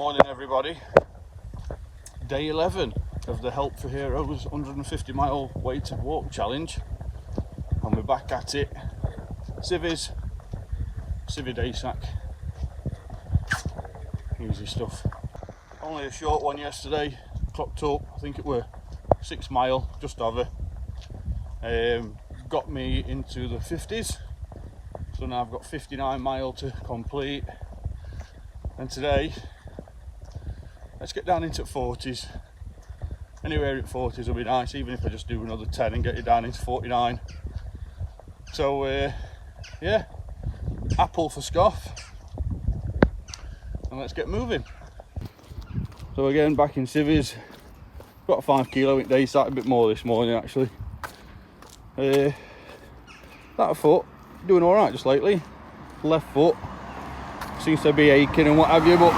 Morning everybody. Day 11 of the Help for Heroes 150 mile weighted walk challenge, and we're back at it. Civvy day sack. Easy stuff. Only a short one yesterday, clocked up, I think it were 6 mile, just over. Got me into the 50s, so now I've got 59 mile to complete. And today, let's get down into 40s. Anywhere in 40s will be nice, even if I just do another 10 and get it down into 49. So yeah, apple for scoff, and let's get moving. So again, back in civvies, got a 5 kilo in day sack, a bit more this morning actually. That foot doing all right just lately. Left foot seems to be aching and what have you, but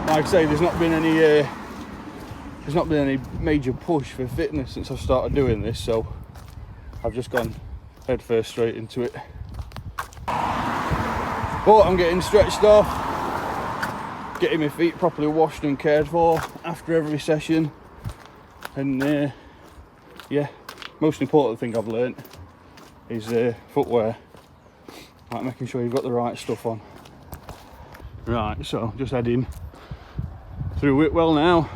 like I say, there's not been any major push for fitness since I started doing this, so I've just gone head first straight into it. But I'm getting stretched off, getting my feet properly washed and cared for after every session, and yeah, most important thing I've learnt is footwear, like making sure you've got the right stuff on. Right, so just heading through Whitwell now,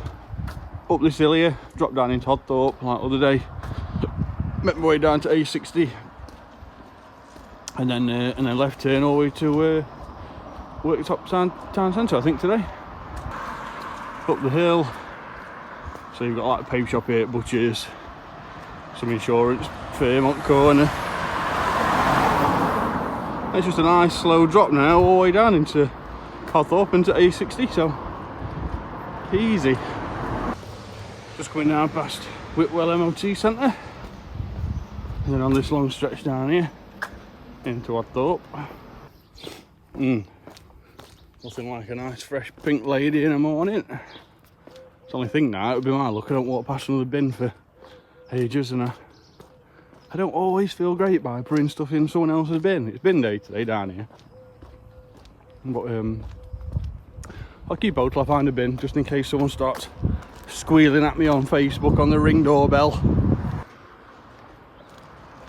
up this hill here, drop down into Hodthorpe like the other day, make my way down to A60, and then left turn all the way to Worktop Town Centre, I think today. Up the hill, so you've got like a paper shop here, butchers, some insurance firm on the corner. It's just a nice slow drop now all the way down into Hodthorpe into A60, so easy. Just coming down past Whitwell MOT Centre, and then on this long stretch down here into Hodthorpe. Nothing like a nice fresh pink lady in the morning. It's the only thing now, it would be my luck, I don't walk past another bin for ages, and I don't always feel great by putting stuff in someone else's bin. It's bin day today down here, but I'll keep out till I find a bin, just in case someone starts squealing at me on Facebook on the Ring doorbell.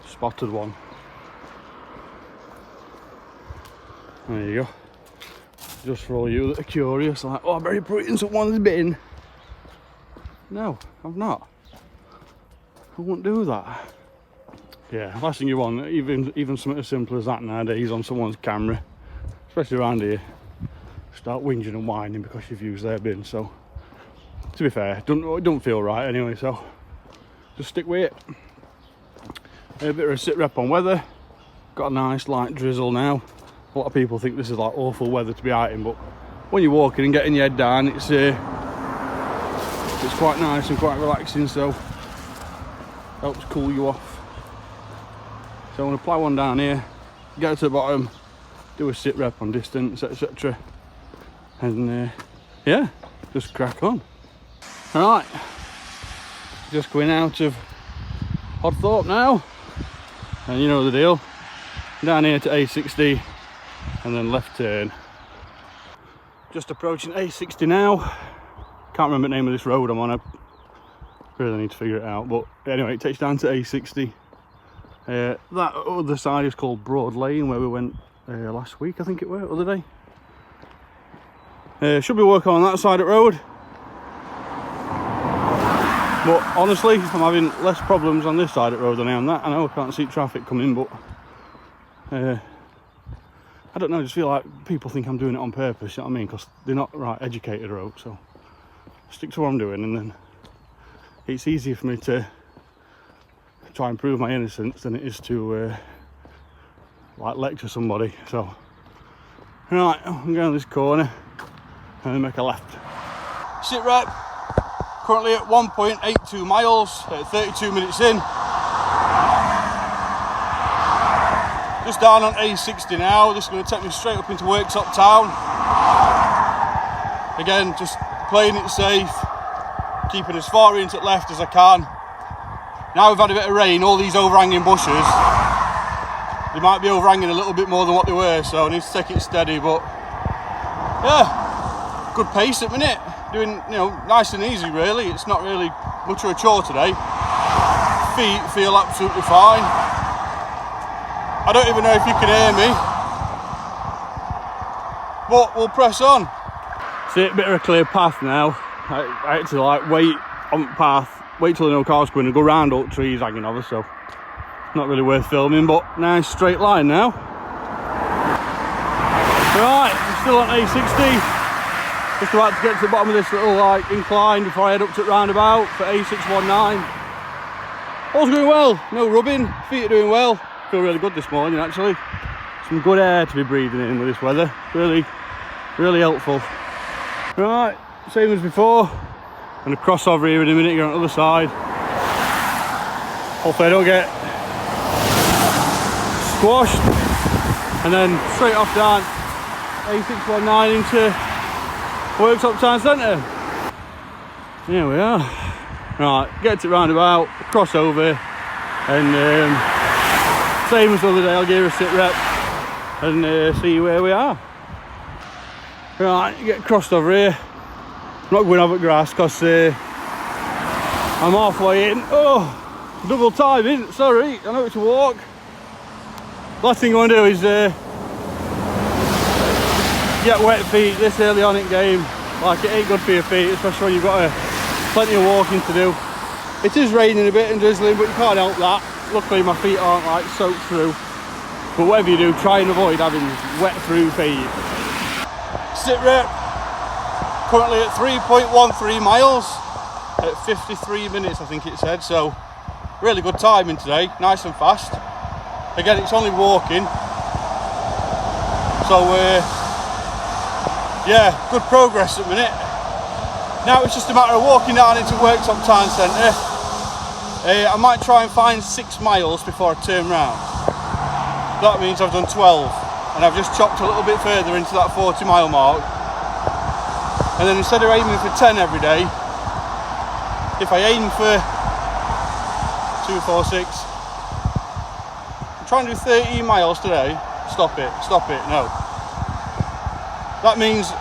Spotted one. There you go. Just for all you that are curious, like, oh, I better put it in someone's bin. No, I've not. I won't do that. Yeah, last thing you want, even something as simple as that nowadays on someone's camera, especially around here, start whinging and whining because you've used their bin. So to be fair, it don't feel right anyway, so just stick with it. A bit of a sit rep on weather. Got a nice light drizzle now. A lot of people think this is like awful weather to be out in, but when you're walking and getting your head down, it's quite nice and quite relaxing, so helps cool you off. So I'm going to apply one down here, get to the bottom, do a sit rep on distance, etc. And yeah, just crack on. Alright, just going out of Hodthorpe now, and you know the deal, down here to A60 and then left turn. Just approaching A60 now, can't remember the name of this road I'm on, I really need to figure it out, but anyway, it takes down to A60. That other side is called Broad Lane, where we went last week, I think it were, other day. Should be working on that side of the road, but honestly I'm having less problems on this side of the road than I am that. I know I can't see traffic coming, but I don't know, I just feel like people think I'm doing it on purpose, you know what I mean, because they're not right educated road. So stick to what I'm doing, and then it's easier for me to try and prove my innocence than it is to like lecture somebody. So right, I'm going this corner and then make a left. Sit rep, currently at 1.82 miles, 32 minutes in. Just down on A60 now. This is going to take me straight up into Worktop Town. Again, just playing it safe, keeping as far into the left as I can. Now we've had a bit of rain, all these overhanging bushes, they might be overhanging a little bit more than what they were, so I need to take it steady, but Yeah, good pace at minute. Doing, you know, nice and easy really. It's not really much of a chore today. Feet feel absolutely fine. I don't even know if you can hear me, but we'll press on. See, a bit of a clear path now. I had to like wait on the path, wait till no cars come in and go round all the trees hanging over, so not really worth filming, but nice straight line now. Right, I'm still on A60. Just about to get to the bottom of this little like incline before I head up to the roundabout for A619. All's going well, no rubbing, feet are doing well. Feel really good this morning actually. Some good air to be breathing in with this weather. Really, really helpful. Right, same as before. I'm going to cross over here in a minute, get on the other side. Hopefully I don't get squashed. And then straight off down A619 into Worktop Town Centre. Here we are. Right, get to the roundabout, cross over, and same as the other day, I'll give her a sit rep and see where we are. Right, get crossed over here. I'm not going over grass because I'm halfway in. Oh, double timing, sorry, I know it's a walk. Last thing I want to do is get wet feet this early on in game. Like, it ain't good for your feet, especially when you've got plenty of walking to do. It is raining a bit and drizzling, but you can't help that. Luckily my feet aren't like soaked through. But whatever you do, try and avoid having wet through feet. Sit rep. Currently at 3.13 miles at 53 minutes, I think it said. So really good timing today, nice and fast. Again, it's only walking. So yeah, good progress at the minute. Now it's just a matter of walking down into Worktop Town Centre. I might try and find 6 miles before I turn round. That means I've done 12, and I've just chopped a little bit further into that 40-mile mark. And then instead of aiming for 10 every day, if I aim for 2, 4, 6, I'm trying to do 13 miles today. Stop it, no. That means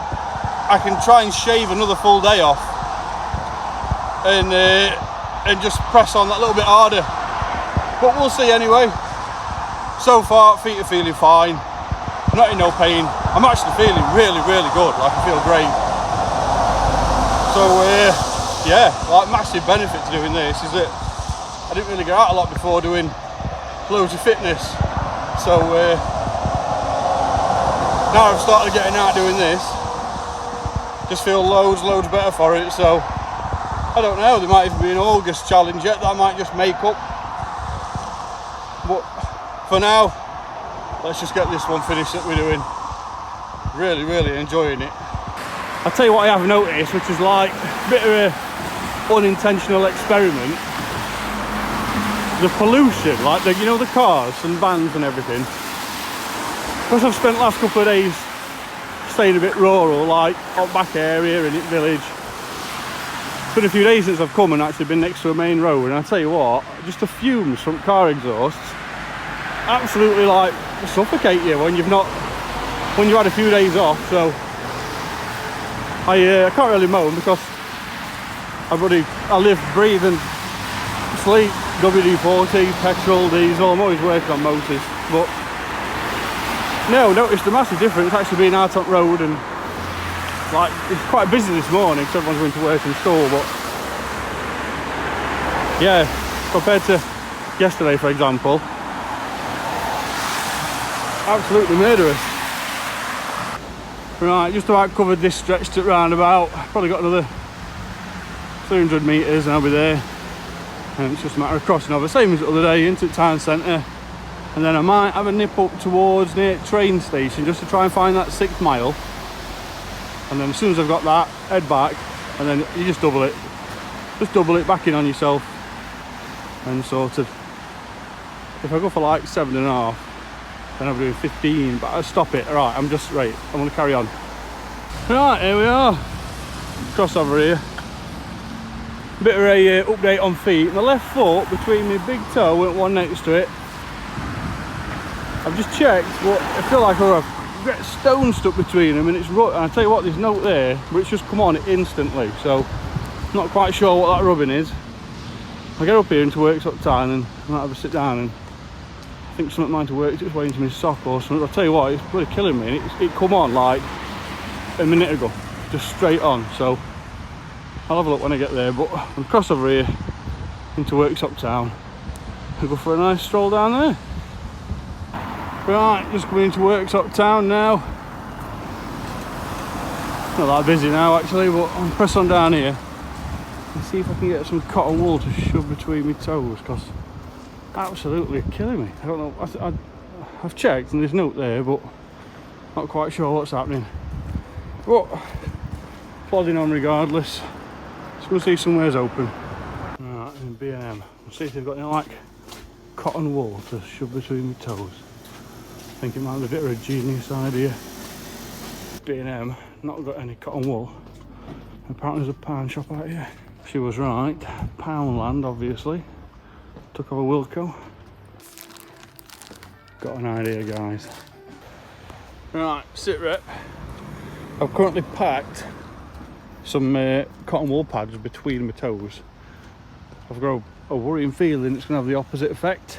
I can try and shave another full day off and just press on that little bit harder. But we'll see anyway. So far, feet are feeling fine. I'm not in no pain. I'm actually feeling really, really good. Like, I feel great. So yeah, like, massive benefit to doing this is that I didn't really get out a lot before doing loads of fitness. So now I've started getting out doing this, just feel loads better for it. So I don't know, there might even be an August challenge yet that I might just make up. But for now, let's just get this one finished that we're doing. Really, really enjoying it. I'll tell you what I have noticed, which is like a bit of an unintentional experiment. The pollution, like the, you know, the cars and vans and everything. Because I've spent the last couple of days staying a bit rural, like out back area in it village. It's been a few days since I've come and actually been next to a main road, and I tell you what, just the fumes from car exhausts absolutely like suffocate you when you've had a few days off. So I can't really moan because I live, breathe and sleep WD-40, petrol, diesel. I'm always working on motors, but no, noticed a massive difference actually being out on the road. And like, it's quite busy this morning because everyone's going to work and school, but yeah, compared to yesterday for example, absolutely murderous. Right, just about covered this stretch to roundabout. Probably got another 300 metres and I'll be there. And it's just a matter of crossing over, same as the other day, into the town centre. And then I might have a nip up towards near train station just to try and find that 6th mile. And then as soon as I've got that, head back, and then you just double it. Just double it back in on yourself. And sorted. If I go for like 7.5, then I'll be doing 15, but I'll stop it. Right, I'm going to carry on. Right, here we are. Crossover here. A bit of a update on feet. My left foot between my big toe and one next to it, I've just checked, but I feel like I've get stones stuck between them, and it's and I tell you what, there's note there, but it's just come on instantly, so not quite sure what that rubbing is. I get up here into work sort of time and I might have a sit down, and I think something might have worked its way into my sock or something. I'll tell you what, it's really killing me, and it come on like a minute ago, just straight on. So I'll have a look when I get there, but I'm cross over here into Worksop Town. I'll go for a nice stroll down there. Right, just coming into Worksop Town now. Not that busy now actually, but I'll press on down here and see if I can get some cotton wool to shove between my toes, because absolutely killing me. I don't know, I've checked and there's note there, but not quite sure what's happening. But plodding on regardless. Just going to see somewhere's open. Right, in B&M. We'll see if they've got any like cotton wool to shove between my toes. I think it might be a bit of a genius idea. B&M, not got any cotton wool. Apparently there's a pound shop out here. She was right. Poundland, obviously. Took over Wilco. Got an idea, guys. Right, sit rep. I've currently packed some cotton wool pads between my toes. I've got a worrying feeling it's going to have the opposite effect,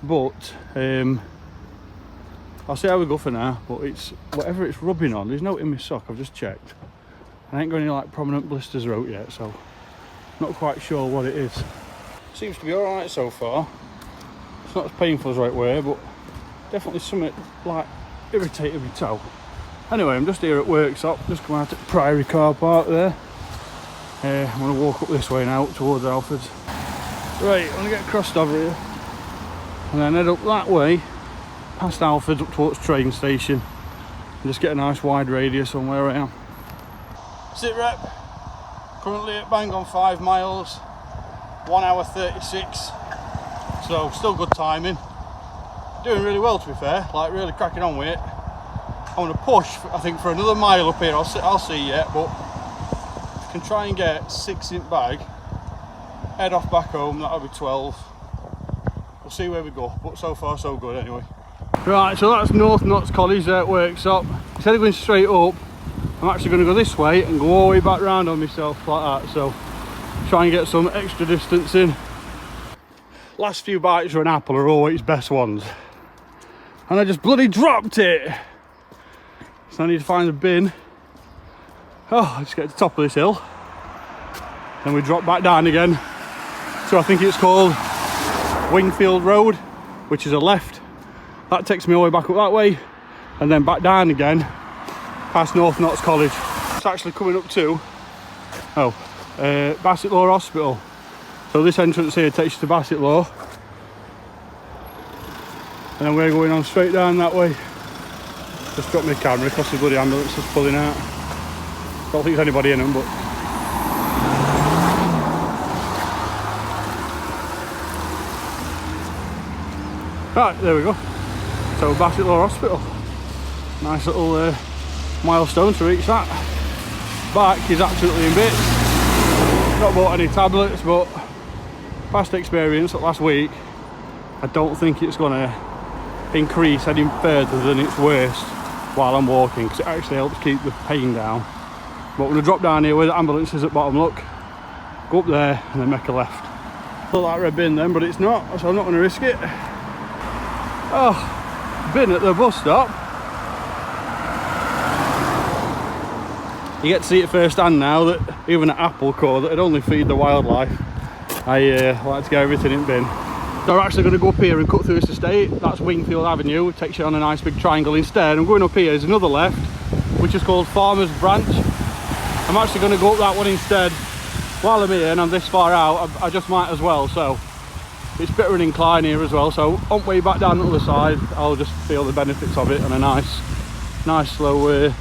but I'll see how we go for now. But it's whatever it's rubbing on. There's no in my sock. I've just checked. I ain't got any like prominent blisters out yet, so not quite sure what it is. Seems to be all right so far. It's not as painful as right way, but definitely something like irritated my toe. Anyway, I'm just here at Worksop, just come out at Priory car park there. I'm going to walk up this way now towards Alfred's. Right, I'm going to get crossed over here and then head up that way past Alfred's up towards train station and just get a nice wide radius on where I am. Sit rep, currently at bang on 5 miles, 1 hour 36, so still good timing. Doing really well to be fair, like really cracking on with it. I'm going to push, I think, for another mile up here. I'll see yet, but if I can try and get 6-inch bag, head off back home, that'll be 12. We'll see where we go, but so far so good anyway. Right, so that's North Notts College there at Worksop. Instead of going straight up, I'm actually going to go this way and go all the way back round on myself like that, so try and get some extra distance in. Last few bites of an apple are always best ones. And I just bloody dropped it! So I need to find a bin. Oh, let's get to the top of this hill. Then we drop back down again. So I think it's called Wingfield Road, which is a left. That takes me all the way back up that way. And then back down again, past North Notts College. It's actually coming up to, Bassett Law Hospital. So this entrance here takes you to Bassett Law. And then we're going on straight down that way. Just dropped my camera because the bloody ambulance is pulling out. Don't think there's anybody in them, but right, there we go. So Bassett Law Hospital. Nice little milestone to reach that. Back is absolutely in bits. Not bought any tablets, but past experience last week, I don't think it's going to increase any further than its worst while I'm walking, because it actually helps keep the pain down. But we're going to drop down here where the ambulance is at bottom, look, go up there and then make a left. Look like red bin then, but it's not, so I'm not going to risk it. Oh, bin at the bus stop. You get to see it firsthand now that even at Apple Core, that would only feed the wildlife, I like to get everything in bin. So we're actually going to go up here and cut through this estate. That's Wingfield Avenue. It takes you on a nice big triangle instead. I'm going up here, there's another left, which is called Farmers Branch. I'm actually going to go up that one instead. While I'm here and I'm this far out, I just might as well. So it's a bit of an incline here as well. So on the way back down the other side, I'll just feel the benefits of it and a nice slow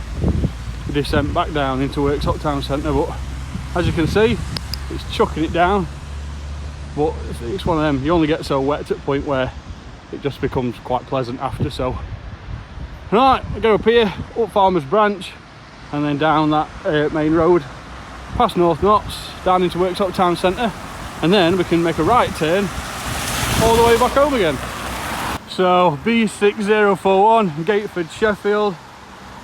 descent back down into Worksop Town Centre. But as you can see, it's chucking it down. But it's one of them, you only get so wet to the point where it just becomes quite pleasant after. So right, I go up here, up Farmers Branch, and then down that main road, past North Notts, down into Worksop Town Centre, and then we can make a right turn all the way back home again. So B6041, Gateford, Sheffield.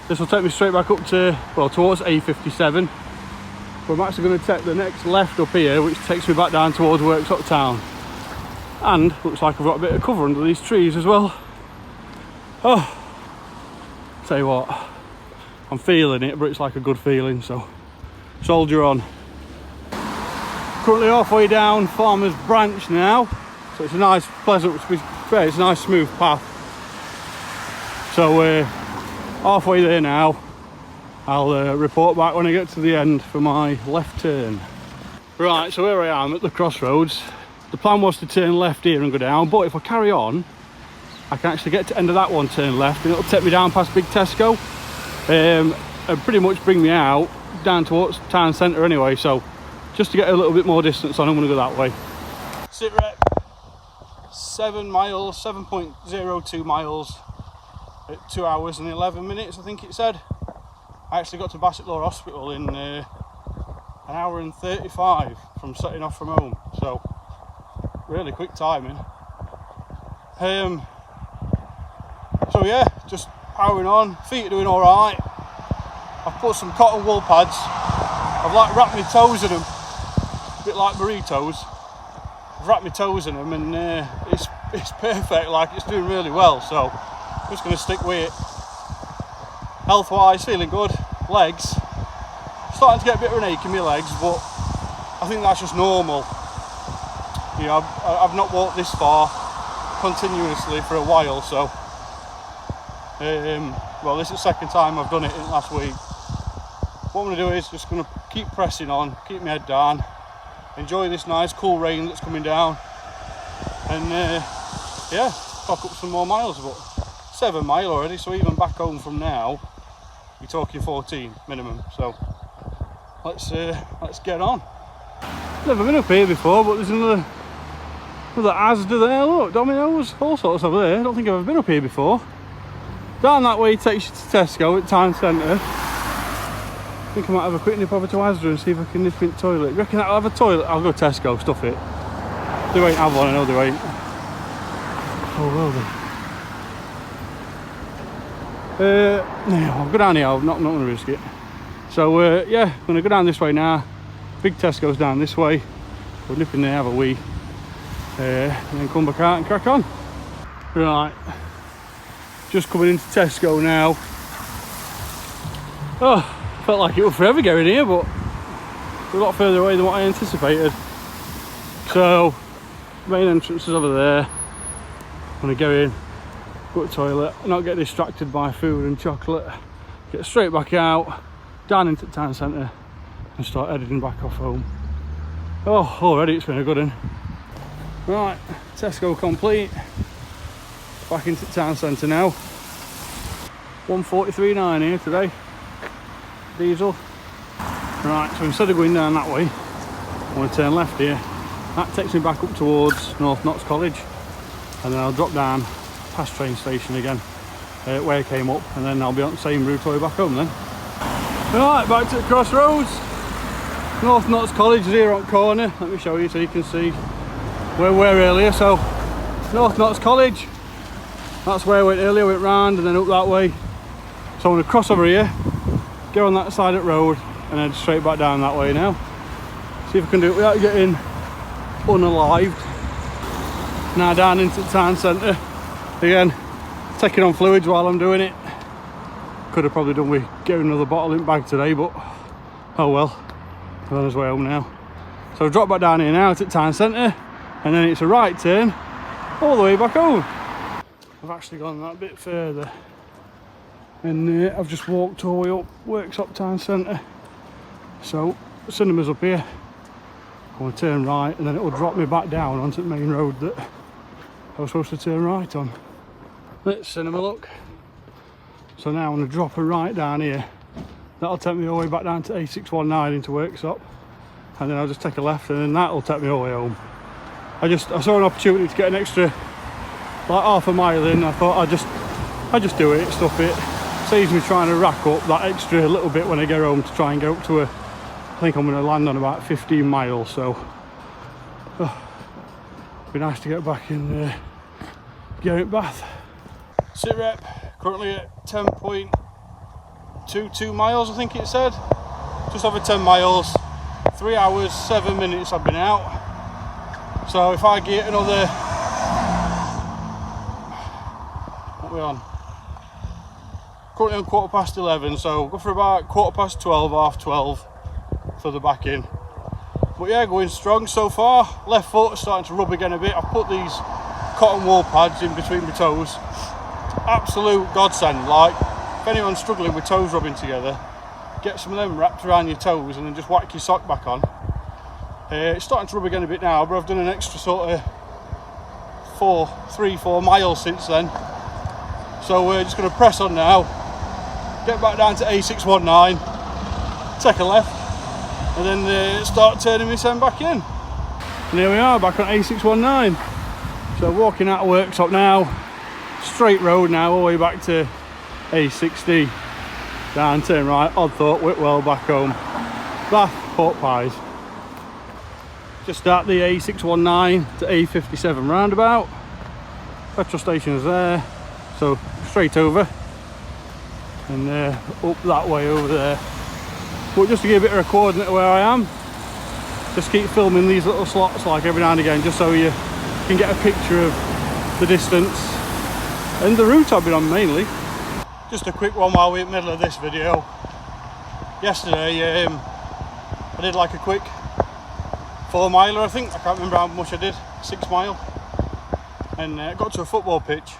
This will take me straight back up to, well, towards A57. But I'm actually going to take the next left up here, which takes me back down towards Worksop Town. And looks like I've got a bit of cover under these trees as well. Oh, tell you what, I'm feeling it, but it's like a good feeling, so soldier on. Currently halfway down Farmer's Branch now, so it's a nice, pleasant, it's a nice smooth path. So halfway there now. I'll report back when I get to the end for my left turn. Right, so here I am at the crossroads. The plan was to turn left here and go down, but if I carry on, I can actually get to the end of that one, turn left, and it'll take me down past Big Tesco, and pretty much bring me out down towards town centre anyway. So just to get a little bit more distance on, I'm going to go that way. Sit rep 7 miles, 7.02 miles at 2 hours and 11 minutes, I think it said. I actually got to Bassett Law Hospital in an hour and 35 from setting off from home, so really quick timing. So yeah, just powering on, feet are doing alright. I've put some cotton wool pads, I've like wrapped my toes in them, a bit like burritos. I've wrapped my toes in them and it's perfect, like it's doing really well, so I'm just going to stick with it. Health wise, feeling good. Legs, starting to get a bit of an ache in my legs, but I think that's just normal. You know, I've not walked this far continuously for a while, so well, this is the second time I've done it in last week. What I'm going to do is just going to keep pressing on, keep my head down, enjoy this nice cool rain that's coming down, and yeah, clock up some more miles. But 7 miles already, so even back home from now you're talking 14 minimum, so let's get on. Never been up here before, but there's another Asda there, look, Domino's, all sorts over there. I don't think I've ever been up here before. Down that way takes you to Tesco at town centre. I think I might have a quick nip over to Asda and see if I can nip in the toilet. You reckon I'll have a toilet? I'll go Tesco, stuff it. They won't have one, I know they won't. Oh well then. No, I'll go down here, I'm not going to risk it. So yeah, I'm going to go down this way now. Big Tesco's down this way. We'll nip in there, have a wee, and then come back out and crack on. Right, just coming into Tesco now. Oh, felt like it was forever getting here, but a lot further away than what I anticipated. So, main entrance is over there. I'm going to go in, go to the toilet, not get distracted by food and chocolate, get straight back out, down into the town centre and start heading back off home. Oh, already it's been a good one. Right, Tesco complete, back into the town centre now. 143.9 here today, diesel. Right, so instead of going down that way, I want to turn left here. That takes me back up towards North Notts College, and then I'll drop down past train station again, where I came up, and then I'll be on the same route all the way back home then. Right, back to the crossroads. North Notts College is here on corner. Let me show you so you can see where we were earlier. So North Notts College, that's where I went earlier, went round and then up that way. So I'm going to cross over here, go on that side of the road and then straight back down that way now. See if I can do it without getting unalived. Now down into the town centre again, taking on fluids while I'm doing it. Could have probably done with getting another bottle in bag today, but oh well, I'm on his way home now. So I've dropped back down here now to the town centre, and then it's a right turn all the way back home. I've actually gone that bit further, and I've just walked all the way up Worksop Town Centre. So the cinema's up here. I want to turn right, and then it will drop me back down onto the main road that I was supposed to turn right on. Let's cinema look. So now I'm going to drop a right down here. That'll take me all the way back down to A619 into Worksop, and then I'll just take a left, and then that'll take me all the way home. I saw an opportunity to get an extra like half a mile in. I thought I'd just do it, stuff it. Saves me trying to rack up that extra little bit when I get home to try and go up to I think I'm going to land on about 15 miles. So be nice to get back in Garrett Bath. Sit rep, currently at 10.22 miles, I think it said. Just over 10 miles, 3 hours, 7 minutes I've been out. So if I get another, what are we on? Currently on 11:15, so go for about 12:15, half 12 for the back in. But yeah, going strong so far. Left foot starting to rub again a bit. I've put these cotton wool pads in between my toes. Absolute godsend. Like, if anyone's struggling with toes rubbing together, get some of them wrapped around your toes and then just whack your sock back on. It's starting to rub again a bit now, but I've done an extra sort of 3-4 miles since then. So we're just going to press on now, get back down to A619, take a left, and then start turning my send back in. And here we are, back on A619. So walking out of workshop now, straight road now, all the way back to A60, down, turn right, Oddthorpe, Whitwell, back home, Bath, Pork Pies. Just start the A619 to A57 roundabout. Petrol station is there, so straight over and up that way over there. But just to give a bit of a coordinate of where I am, just keep filming these little slots like every now and again, just so you can get a picture of the distance and the route I've been on mainly. Just a quick one while we're in the middle of this video. Yesterday I did like a quick 4 miler, I think. I can't remember how much I did, 6 mile. And got to a football pitch.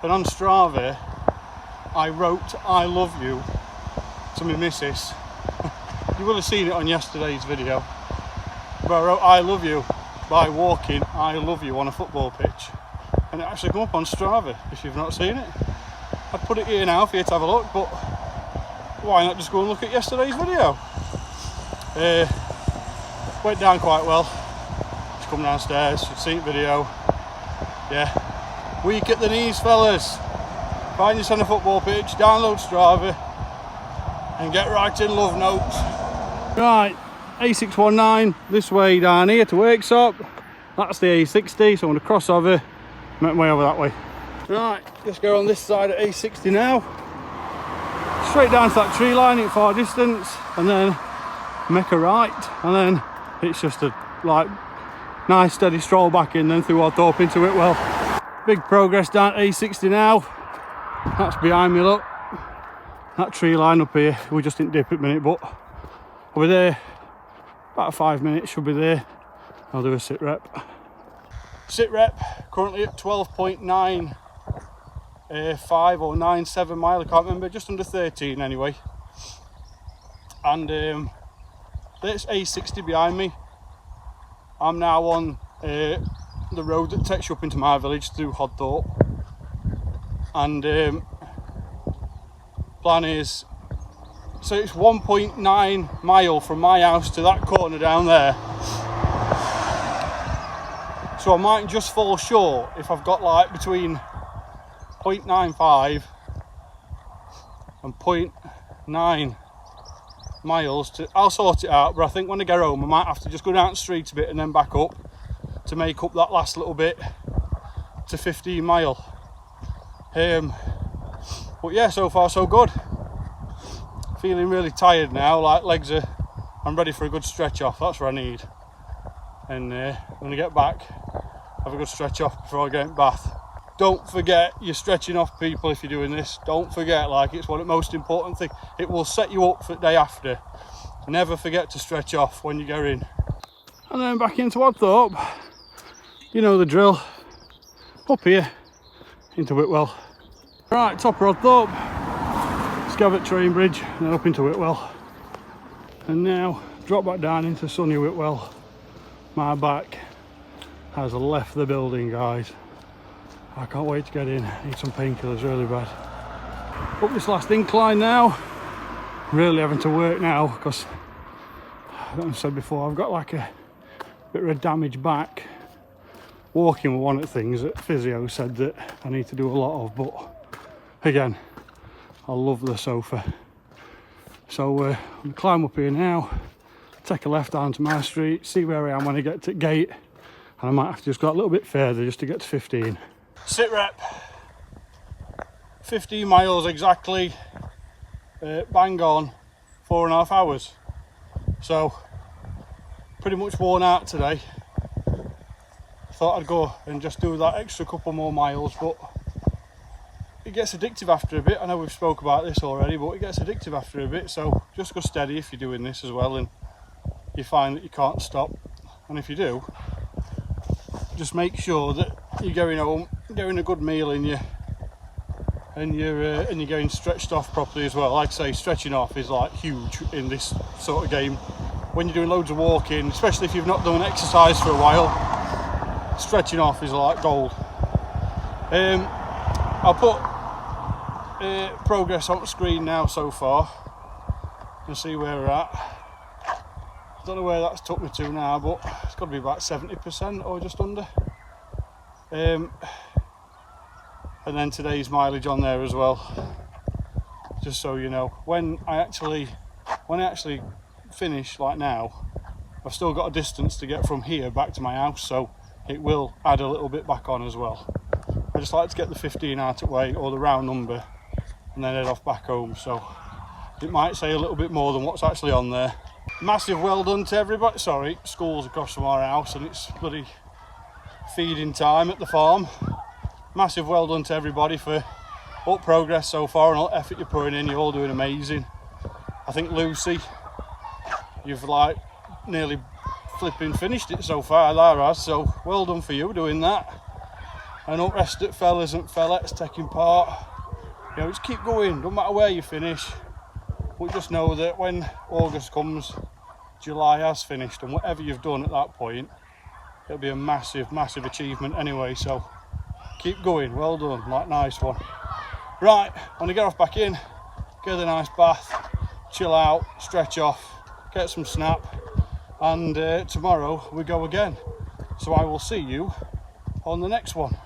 And on Strava, I wrote "I love you" to my missus. You will have seen it on yesterday's video. But I wrote "I love you" by walking "I love you" on a football pitch. And it actually come up on Strava, if you've not seen it. I'd put it here now for you to have a look, but why not just go and look at yesterday's video? Went down quite well. Just come downstairs, you've seen the video. Yeah, weak at the knees, fellas. Find yourself on a football pitch, download Strava, and get right in love notes. Right, A619, this way down here to Worksop. That's the A60, so I'm going to cross over, make my way over that way. Right, just go on this side of A60 now. Straight down to that tree line in far distance, and then make a right, and then it's just a nice steady stroll back in, then through Oddthorpe into Whitwell. Big progress down A60 now. That's behind me, look. That tree line up here, we just didn't dip at a minute, but I'll be there about 5 minutes, should be there. I'll do a sit rep. Sit rep, currently at 12.95 or 97 mile, I can't remember, just under 13 anyway. And there's A60 behind me. I'm now on the road that takes you up into my village through Oddthorpe. And plan is, so it's 1.9 mile from my house to that corner down there. So I might just fall short if I've got like between 0.95 and 0.9 miles to, I'll sort it out, but I think when I get home I might have to just go down the street a bit and then back up to make up that last little bit to 15 mile. But yeah, so far so good. Feeling really tired now, like legs are, I'm ready for a good stretch off, that's what I need. And when I get back, have a good stretch off before I get in Bath. Don't forget you're stretching off, people, if you're doing this. Don't forget, like, it's one of the most important things. It will set you up for the day after. Never forget to stretch off when you go in. And then back into Oddthorpe. You know the drill. Up here into Whitwell. Right, top of Oddthorpe. Scabbert train bridge, and then up into Whitwell. And now drop back down into sunny Whitwell. My back has left the building, guys. I can't wait to get in. I need some painkillers really bad. Up this last incline now. Really having to work now because, like I said before, I've got like a bit of a damaged back. Walking was one of the things that physio said that I need to do a lot of, but again, I love the sofa. So I'm going to climb up here now, take a left onto my street, see where I am when I get to the gate, and I might have to just go a little bit further just to get to 15. Sit rep, 15 miles exactly, bang on, 4.5 hours. So pretty much worn out today. Thought I'd go and just do that extra couple more miles, but it gets addictive after a bit. I know we've spoke about this already, but it gets addictive after a bit. So just go steady if you're doing this as well, and you find that you can't stop. And if you do, just make sure that you're going home, getting a good meal in you, and you're getting stretched off properly as well. Like I say, stretching off is like huge in this sort of game. When you're doing loads of walking, especially if you've not done exercise for a while, stretching off is like gold. I'll put progress on the screen now so far and see where we're at. I don't know where that's took me to now, but it's got to be about 70% or just under. And then today's mileage on there as well, just so you know. When I actually finish, like now, I've still got a distance to get from here back to my house, so it will add a little bit back on as well. I just like to get the 15 out of the way, or the round number, and then head off back home, so it might say a little bit more than what's actually on there. Massive well done to everybody. Sorry, school's across from our house and it's bloody feeding time at the farm. Massive well done to everybody for all progress so far and all effort you're putting in. You're all doing amazing. I think Lucy, you've like nearly flipping finished it so far, Lara has, so well done for you doing that. And don't rest at fellas and fellettes taking part. You know, just keep going, don't matter where you finish, but just know that when August comes, July has finished, and whatever you've done at that point, it'll be a massive achievement anyway. So keep going, well done, like nice one. Right, when I get off back in, get a nice bath, chill out, stretch off, get some snap, and tomorrow we go again. So I will see you on the next one.